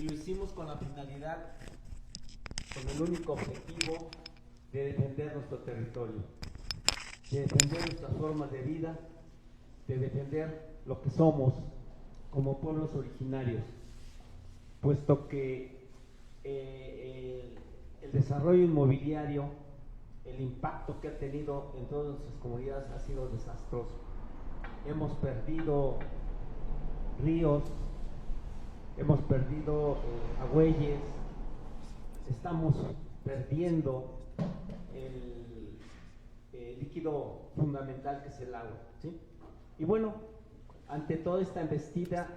y lo hicimos con la finalidad, con el único objetivo de defender nuestro territorio, de defender nuestras formas de vida, de defender lo que somos como pueblos originarios, puesto que el desarrollo inmobiliario, el impacto que ha tenido en todas nuestras comunidades ha sido desastroso. Hemos perdido ríos, hemos perdido agüeyes, estamos perdiendo el líquido fundamental que es el agua, ¿sí? Y bueno, ante toda esta embestida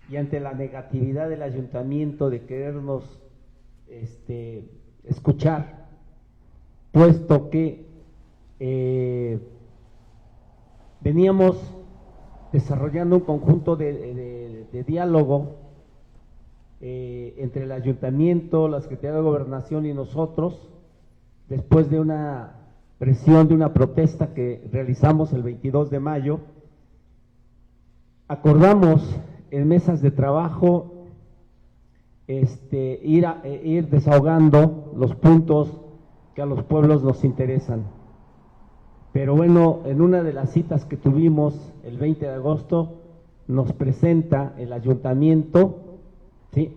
y ante la negatividad del ayuntamiento de querernos escuchar, puesto que veníamos desarrollando un conjunto de diálogo entre el ayuntamiento, la Secretaría de Gobernación y nosotros, después de una presión, de una protesta que realizamos el 22 de mayo, acordamos en mesas de trabajo ir desahogando los puntos que a los pueblos nos interesan. Pero bueno, en una de las citas que tuvimos el 20 de agosto, nos presenta el ayuntamiento, ¿sí?,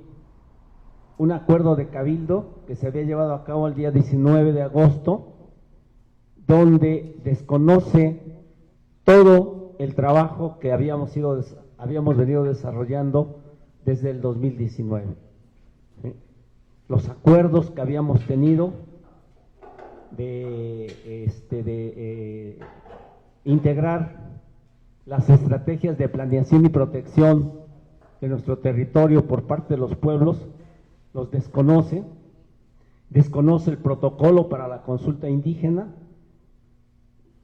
un acuerdo de cabildo que se había llevado a cabo el día 19 de agosto, donde desconoce todo el trabajo que habíamos venido desarrollando desde el 2019. ¿Sí? Los acuerdos que habíamos tenido de integrar las estrategias de planeación y protección de nuestro territorio por parte de los pueblos, los desconoce el protocolo para la consulta indígena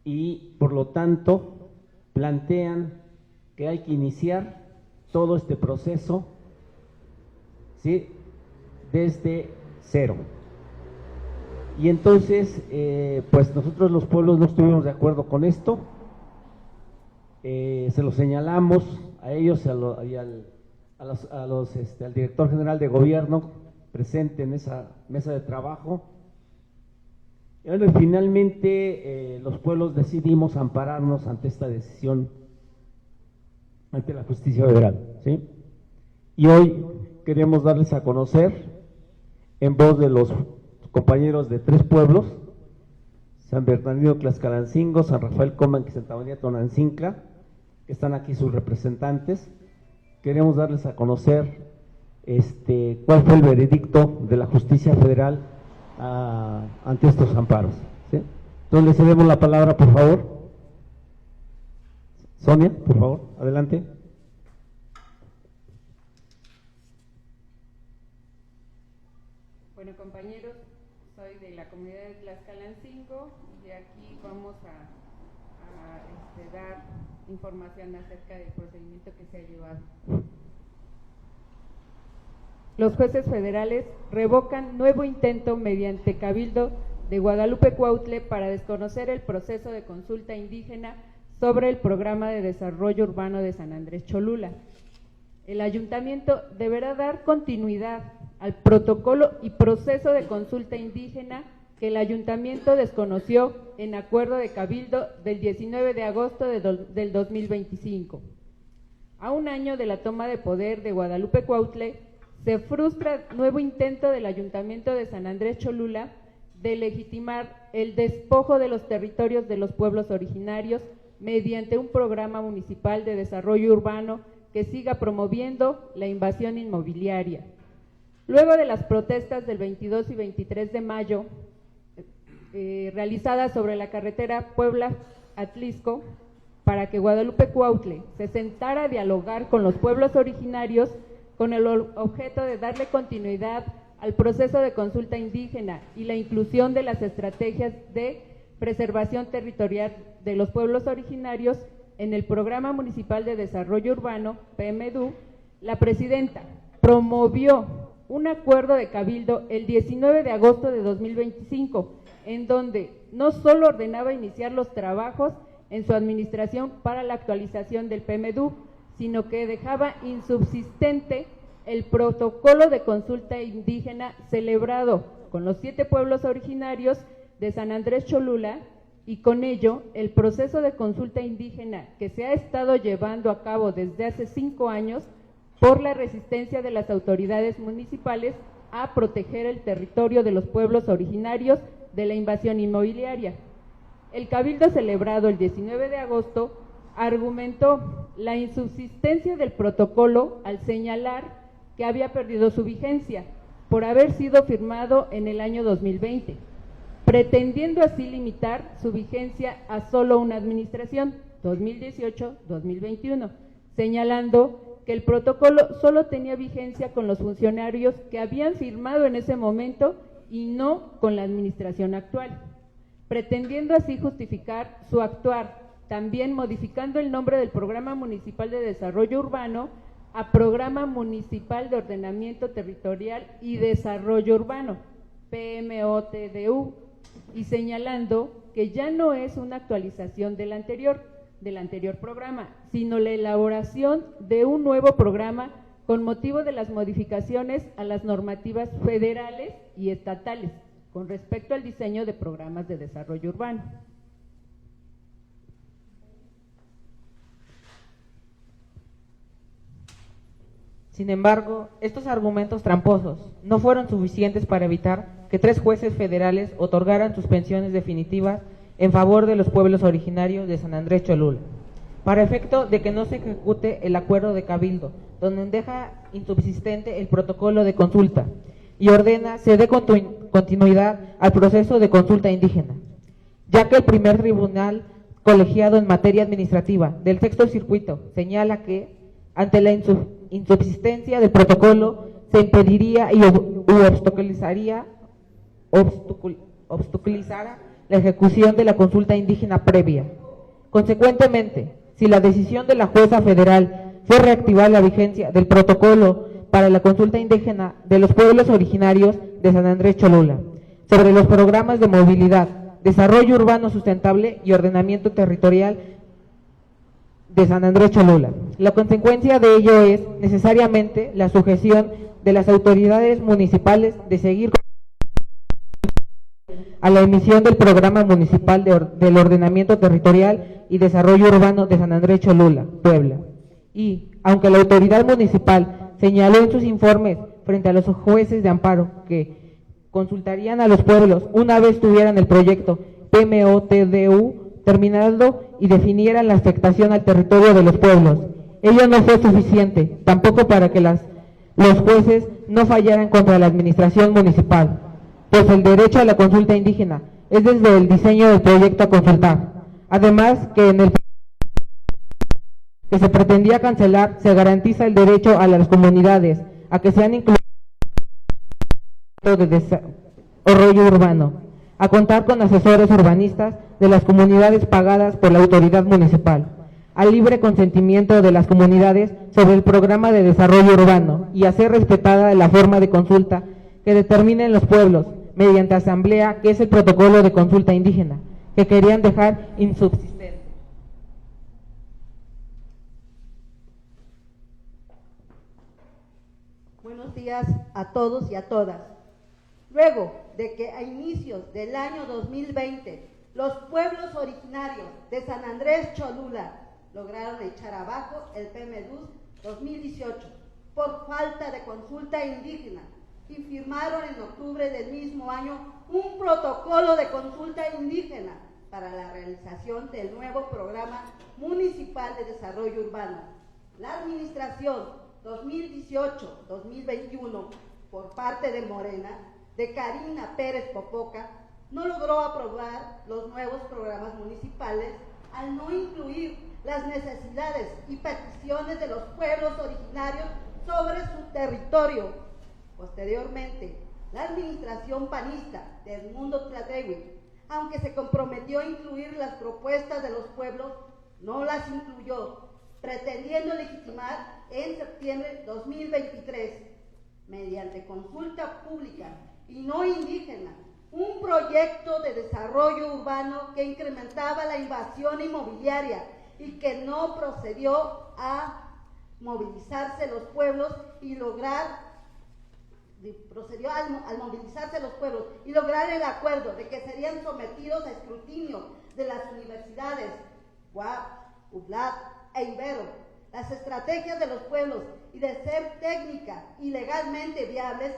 y por lo tanto plantean que hay que iniciar todo este proceso, ¿sí?, desde cero. Y entonces, pues nosotros los pueblos no estuvimos de acuerdo con esto, se lo señalamos a ellos al director general de gobierno presente en esa mesa de trabajo. Y bueno, finalmente los pueblos decidimos ampararnos ante esta decisión, ante la justicia federal, ¿sí? Y hoy queremos darles a conocer, en voz de los compañeros de 3 pueblos, San Bernardino Tlaxcalancingo, San Rafael Comanque y Santa María Tonantzintla, que están aquí sus representantes, queremos darles a conocer cuál fue el veredicto de la justicia federal ante estos amparos, ¿sí? Entonces le cedemos la palabra, por favor. Sonia, por favor, adelante. Bueno, compañeros, soy de la comunidad de Tlaxcalancingo y aquí vamos a dar información acerca del procedimiento que se ha llevado. Los jueces federales revocan nuevo intento mediante Cabildo de Guadalupe Cuautla para desconocer el proceso de consulta indígena sobre el Programa de Desarrollo Urbano de San Andrés Cholula. El ayuntamiento deberá dar continuidad al protocolo y proceso de consulta indígena que el ayuntamiento desconoció en acuerdo de cabildo del 19 de agosto del 2025. A un año de la toma de poder de Guadalupe Cuautla, se frustra nuevo intento del ayuntamiento de San Andrés Cholula de legitimar el despojo de los territorios de los pueblos originarios mediante un programa municipal de desarrollo urbano que siga promoviendo la invasión inmobiliaria. Luego de las protestas del 22 y 23 de mayo realizadas sobre la carretera Puebla-Atlisco, para que Guadalupe Cuautla se sentara a dialogar con los pueblos originarios con el objeto de darle continuidad al proceso de consulta indígena y la inclusión de las estrategias de preservación territorial de los pueblos originarios en el Programa Municipal de Desarrollo Urbano, PMDU, la presidenta promovió un acuerdo de cabildo el 19 de agosto de 2025, en donde no solo ordenaba iniciar los trabajos en su administración para la actualización del PMDU, sino que dejaba insubsistente el protocolo de consulta indígena celebrado con los 7 pueblos originarios de San Andrés Cholula, y con ello el proceso de consulta indígena que se ha estado llevando a cabo desde hace 5 años por la resistencia de las autoridades municipales a proteger el territorio de los pueblos originarios de la invasión inmobiliaria. El cabildo celebrado el 19 de agosto argumentó la insubsistencia del protocolo al señalar que había perdido su vigencia por haber sido firmado en el año 2020, pretendiendo así limitar su vigencia a solo una administración, 2018-2021, señalando que el protocolo solo tenía vigencia con los funcionarios que habían firmado en ese momento y no con la administración actual, pretendiendo así justificar su actuar, también modificando el nombre del Programa Municipal de Desarrollo Urbano a Programa Municipal de Ordenamiento Territorial y Desarrollo Urbano, PMOTDU, y señalando que ya no es una actualización del anterior programa, sino la elaboración de un nuevo programa con motivo de las modificaciones a las normativas federales y estatales con respecto al diseño de programas de desarrollo urbano. Sin embargo, estos argumentos tramposos no fueron suficientes para evitar que 3 jueces federales otorgaran suspensiones definitivas en favor de los pueblos originarios de San Andrés Cholula, para efecto de que no se ejecute el acuerdo de cabildo, donde deja insubsistente el protocolo de consulta y ordena se dé continuidad al proceso de consulta indígena, ya que el primer tribunal colegiado en materia administrativa del sexto circuito señala que, ante la insubsistencia del protocolo, se impediría y obstaculizara la ejecución de la consulta indígena previa. Consecuentemente, si la decisión de la jueza federal fue reactivar la vigencia del protocolo para la consulta indígena de los pueblos originarios de San Andrés Cholula sobre los programas de movilidad, desarrollo urbano sustentable y ordenamiento territorial de San Andrés Cholula, la consecuencia de ello es necesariamente la sujeción de las autoridades municipales de seguir a la emisión del Programa Municipal del Ordenamiento Territorial y Desarrollo Urbano de San Andrés Cholula, Puebla. Y, aunque la autoridad municipal señaló en sus informes frente a los jueces de amparo que consultarían a los pueblos una vez tuvieran el proyecto PMOTDU terminado y definieran la afectación al territorio de los pueblos, ello no fue suficiente, tampoco para que los jueces no fallaran contra la administración municipal, pues el derecho a la consulta indígena es desde el diseño del proyecto a consultar. Además, que en el que se pretendía cancelar, se garantiza el derecho a las comunidades a que sean incluidas en el desarrollo urbano, a contar con asesores urbanistas de las comunidades pagadas por la autoridad municipal, al libre consentimiento de las comunidades sobre el programa de desarrollo urbano y a ser respetada la forma de consulta que determinen los pueblos mediante asamblea, que es el protocolo de consulta indígena, que querían dejar insubsistente. Buenos días a todos y a todas. Luego de que a inicios del año 2020 los pueblos originarios de San Andrés Cholula lograron echar abajo el PMDUS 2018 por falta de consulta indígena y firmaron en octubre del mismo año un protocolo de consulta indígena para la realización del nuevo Programa Municipal de Desarrollo Urbano. La administración 2018-2021 por parte de Morena, de Karina Pérez Popoca, no logró aprobar los nuevos programas municipales al no incluir las necesidades y peticiones de los pueblos originarios sobre su territorio. Posteriormente, la administración panista de Edmundo Tlategui, aunque se comprometió a incluir las propuestas de los pueblos, no las incluyó, pretendiendo legitimar en septiembre de 2023, mediante consulta pública y no indígena, un proyecto de desarrollo urbano que incrementaba la invasión inmobiliaria y que no procedió a movilizarse los pueblos y lograr procedió al movilizarse los pueblos y lograr el acuerdo de que serían sometidos a escrutinio de las universidades UAP, UDLAP e Ibero. Las estrategias de los pueblos y de ser técnica y legalmente viables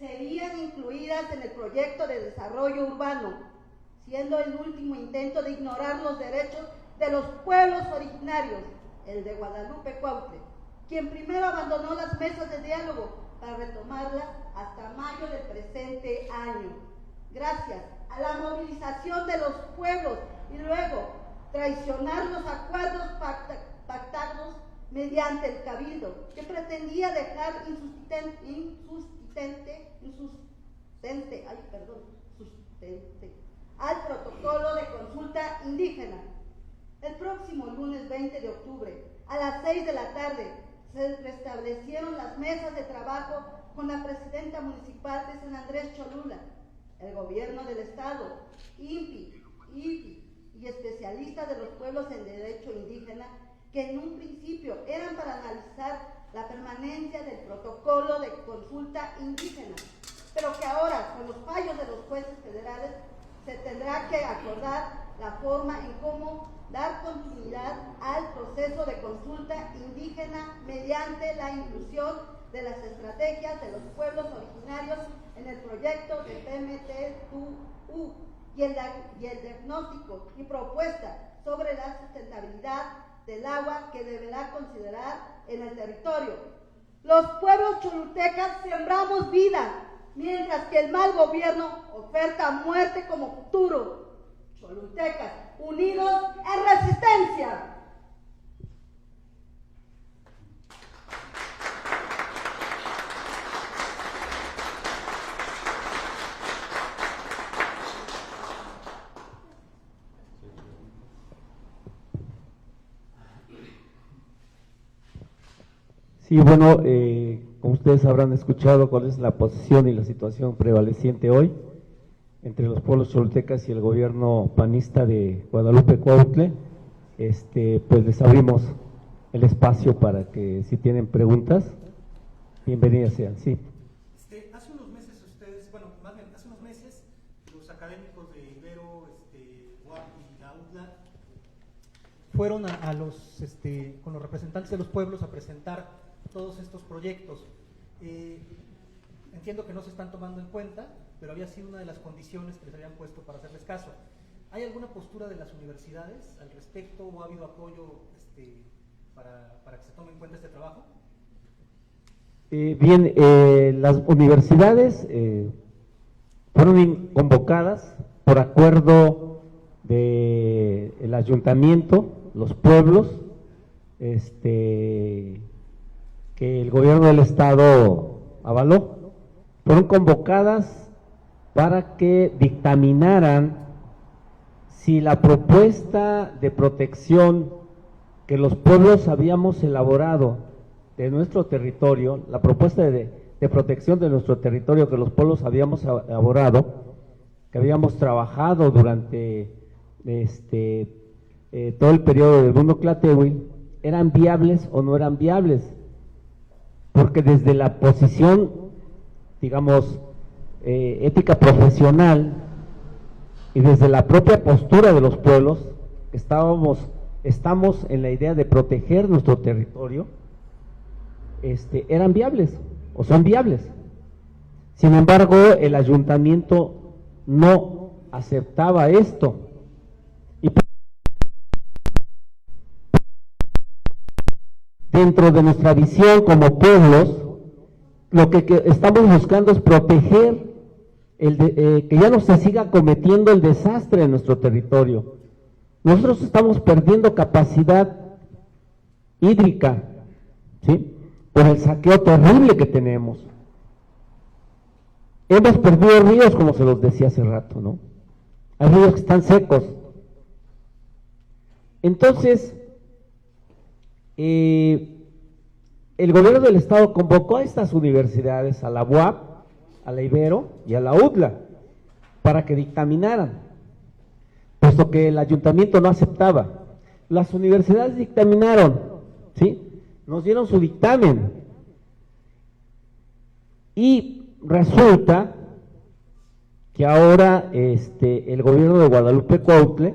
serían incluidas en el proyecto de desarrollo urbano, siendo el último intento de ignorar los derechos de los pueblos originarios, el de Guadalupe Cuautle, quien primero abandonó las mesas de diálogo para retomarlas hasta mayo del presente año. Gracias a la movilización de los pueblos y luego traicionar los acuerdos pactados mediante el Cabildo, que pretendía dejar insustente al protocolo de consulta indígena. El próximo lunes 20 de octubre, a las 6 de la tarde, se restablecieron las mesas de trabajo con la presidenta municipal de San Andrés Cholula, el gobierno del estado, INPI, IFI y especialistas de los pueblos en derecho indígena, que en un principio eran para analizar la permanencia del protocolo de consulta indígena, pero que ahora, con los fallos de los jueces federales, se tendrá que acordar la forma en cómo dar continuidad al proceso de consulta indígena mediante la inclusión de las estrategias de los pueblos originarios en el proyecto de PMT-TU y el diagnóstico y propuesta sobre la sustentabilidad del agua que deberá considerar en el territorio. Los pueblos cholultecas sembramos vida, mientras que el mal gobierno oferta muerte como futuro. Cholultecas, unidos en resistencia. Sí, bueno, como ustedes habrán escuchado, cuál es la posición y la situación prevaleciente hoy entre los pueblos cholultecas y el gobierno panista de Guadalupe Cuautle. Pues les abrimos el espacio para que, si tienen preguntas, bienvenidas sean. Sí. Hace unos meses ustedes, bueno, más bien, hace unos meses los académicos de Ibero, UAP y la UDLA fueron con los representantes de los pueblos a presentar todos estos proyectos. Entiendo que no se están tomando en cuenta, pero había sido una de las condiciones que les habían puesto para hacerles caso. ¿Hay alguna postura de las universidades al respecto o ha habido apoyo para que se tome en cuenta este trabajo? Bien, las universidades fueron convocadas por acuerdo del ayuntamiento, los pueblos, que el gobierno del estado avaló. Fueron convocadas para que dictaminaran si la propuesta de protección que los pueblos habíamos elaborado de nuestro territorio, la propuesta de protección de nuestro territorio que los pueblos habíamos elaborado, que habíamos trabajado durante todo el periodo del Mundo Tlatehuil, eran viables o no eran viables, porque desde la posición, digamos, ética profesional y desde la propia postura de los pueblos, estamos en la idea de proteger nuestro territorio, eran viables o son viables. Sin embargo, el ayuntamiento no aceptaba esto. Y dentro de nuestra visión como pueblos, lo que estamos buscando es proteger que ya no se siga cometiendo el desastre en nuestro territorio. Nosotros estamos perdiendo capacidad hídrica, ¿sí?, por el saqueo terrible que tenemos. Hemos perdido ríos, como se los decía hace rato, ¿no? Hay ríos que están secos. Entonces, el gobierno del estado convocó a estas universidades, a la UAP, a la Ibero y a la UDLA, para que dictaminaran, puesto que el ayuntamiento no aceptaba. Las universidades dictaminaron, ¿sí?, nos dieron su dictamen. Y resulta que ahora el gobierno de Guadalupe Cuautla,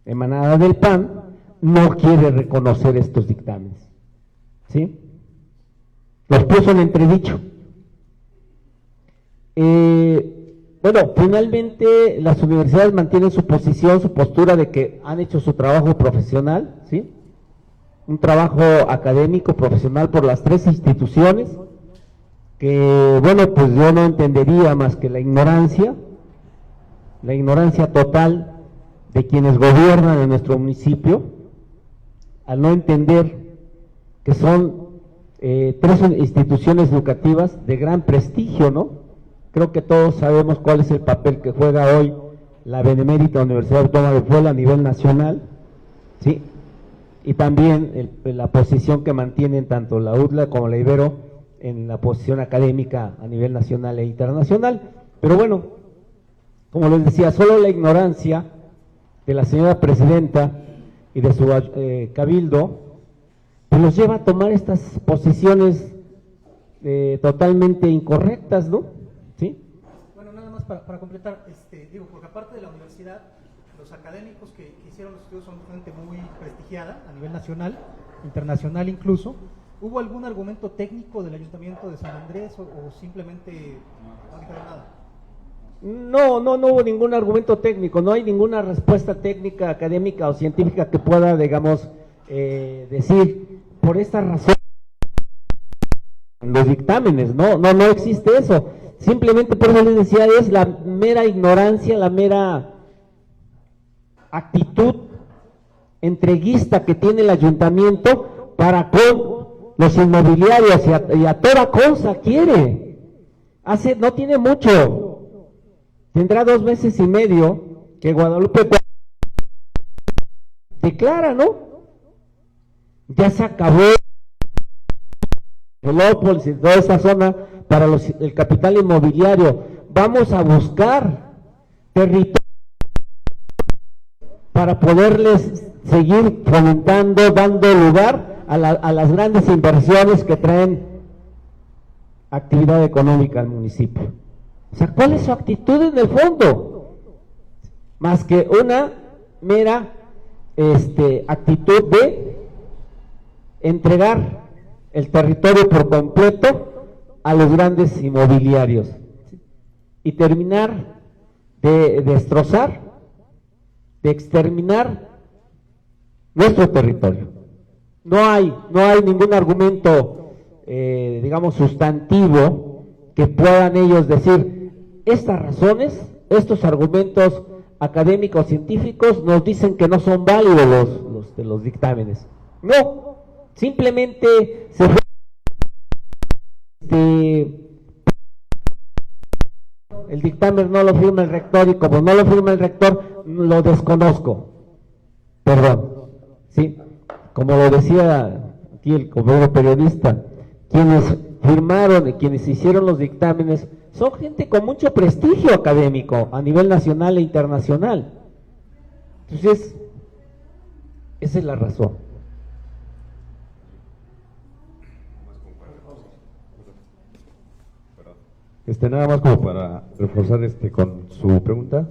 emanada del PAN, no quiere reconocer estos dictámenes, ¿sí? Los puso en entredicho. Bueno, finalmente las universidades mantienen su posición, su postura de que han hecho su trabajo profesional, ¿sí? Un trabajo académico, profesional por las tres instituciones, que, bueno, pues yo no entendería más que la ignorancia total de quienes gobiernan en nuestro municipio, al no entender que son tres instituciones educativas de gran prestigio, ¿no? Creo que todos sabemos cuál es el papel que juega hoy la Benemérita Universidad Autónoma de Puebla a nivel nacional, ¿sí? Y también la posición que mantienen tanto la UDLA como la Ibero en la posición académica a nivel nacional e internacional. Pero bueno, como les decía, solo la ignorancia de la señora presidenta y de su cabildo pues los lleva a tomar estas posiciones totalmente incorrectas, ¿no? ¿Sí? Bueno, nada más para completar, digo, porque aparte de la universidad, los académicos que hicieron los estudios son gente muy prestigiada a nivel nacional, internacional incluso. ¿Hubo algún argumento técnico del Ayuntamiento de San Andrés o simplemente no dijeron nada? No hubo ningún argumento técnico, no hay ninguna respuesta técnica, académica o científica que pueda, digamos, decir, por esta razón, los dictámenes, no existe eso. Simplemente, por eso les decía, es la mera ignorancia, la mera actitud entreguista que tiene el ayuntamiento para con los inmobiliarios y a toda cosa quiere. No tiene mucho, tendrá 2 meses y medio que Guadalupe declara, ¿no? Ya se acabó Pelópolis y toda esa zona para el capital inmobiliario. Vamos a buscar territorio para poderles seguir fomentando, dando lugar a las grandes inversiones que traen actividad económica al municipio. O sea, ¿cuál es su actitud en el fondo? Más que una mera actitud de entregar el territorio por completo a los grandes inmobiliarios y terminar de destrozar, de exterminar nuestro territorio. No hay ningún argumento, digamos, sustantivo que puedan ellos decir, estas razones, estos argumentos académicos, científicos, nos dicen que no son válidos los dictámenes. No, simplemente se fue el dictamen no lo firma el rector, y como no lo firma el rector, lo desconozco. Perdón, ¿sí? Como lo decía aquí el compañero periodista, quienes firmaron y quienes hicieron los dictámenes son gente con mucho prestigio académico a nivel nacional e internacional. Entonces, esa es la razón. Nada más como para reforzar con su pregunta,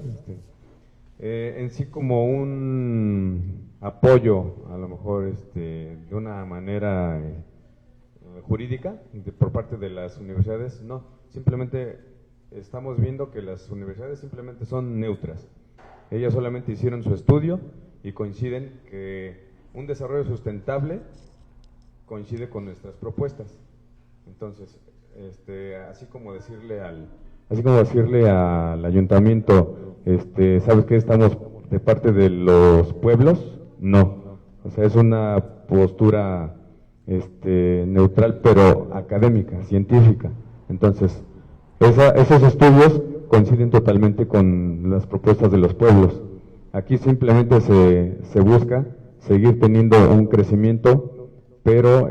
en sí como un apoyo, a lo mejor de una manera jurídica por parte de las universidades, no, simplemente estamos viendo que las universidades simplemente son neutras. Ellas solamente hicieron su estudio y coinciden que un desarrollo sustentable coincide con nuestras propuestas. Entonces, así como decirle al ayuntamiento, ¿sabes qué? Estamos de parte de los pueblos, no, o sea, es una postura neutral, pero académica, científica. Entonces, esos estudios coinciden totalmente con las propuestas de los pueblos. Aquí simplemente se busca seguir teniendo un crecimiento, pero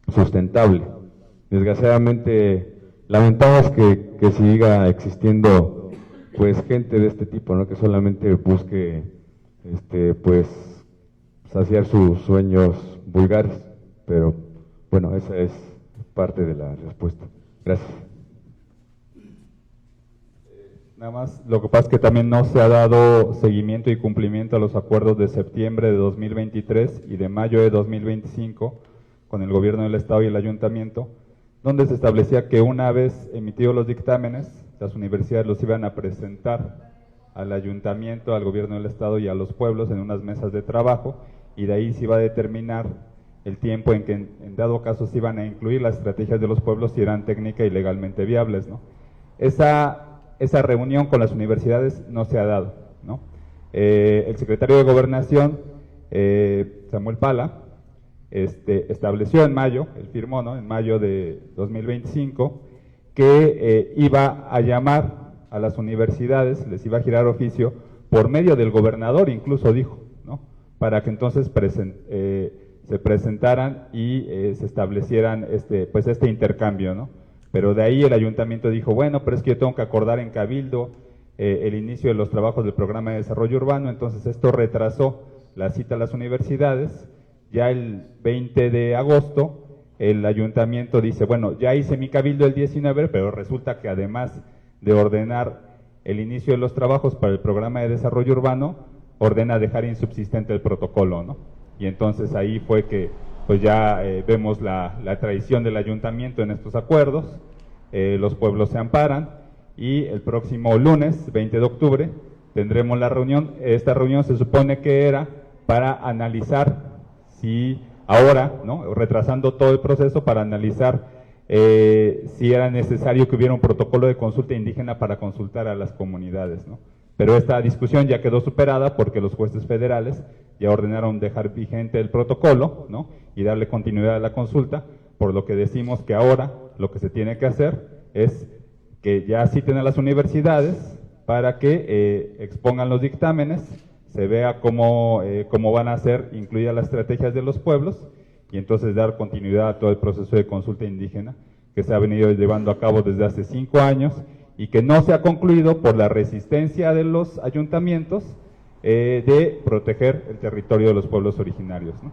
sustentable. Desgraciadamente, lamentamos que siga existiendo pues gente de este tipo, ¿no? Que solamente busque pues saciar sus sueños vulgares, pero bueno, esa es parte de la respuesta. Gracias. Nada más, lo que pasa es que también no se ha dado seguimiento y cumplimiento a los acuerdos de septiembre de 2023 y de mayo de 2025 con el gobierno del Estado y el Ayuntamiento, donde se establecía que una vez emitidos los dictámenes, las universidades los iban a presentar al Ayuntamiento, al gobierno del Estado y a los pueblos en unas mesas de trabajo, y de ahí se iba a determinar el tiempo en que en dado caso se iban a incluir las estrategias de los pueblos si eran técnica y legalmente viables, ¿no? Esa reunión con las universidades no se ha dado, ¿no? El secretario de Gobernación, Samuel Pala, estableció en mayo, él firmó, ¿no?, en mayo de 2025, que iba a llamar a las universidades, les iba a girar oficio por medio del gobernador, incluso dijo, ¿no?, para que entonces se presentaran y se establecieran este intercambio, ¿no? Pero de ahí el ayuntamiento dijo, bueno, pero es que yo tengo que acordar en Cabildo el inicio de los trabajos del programa de desarrollo urbano, entonces esto retrasó la cita a las universidades. Ya el 20 de agosto el ayuntamiento dice, bueno, ya hice mi Cabildo el 19, pero resulta que además de ordenar el inicio de los trabajos para el programa de desarrollo urbano, ordena dejar insubsistente el protocolo, ¿no? Y entonces ahí fue que pues ya vemos la traición del ayuntamiento en estos acuerdos, los pueblos se amparan y el próximo lunes, 20 de octubre, tendremos la reunión. Esta reunión se supone que era para analizar si ahora, ¿no?, retrasando todo el proceso, para analizar si era necesario que hubiera un protocolo de consulta indígena para consultar a las comunidades, ¿no? Pero esta discusión ya quedó superada porque los jueces federales ya ordenaron dejar vigente el protocolo, ¿no?, y darle continuidad a la consulta, por lo que decimos que ahora lo que se tiene que hacer es que ya citen a las universidades para que expongan los dictámenes, se vea cómo van a ser incluidas las estrategias de los pueblos y entonces dar continuidad a todo el proceso de consulta indígena que se ha venido llevando a cabo desde hace 5 años y que no se ha concluido por la resistencia de los ayuntamientos de proteger el territorio de los pueblos originarios, ¿no?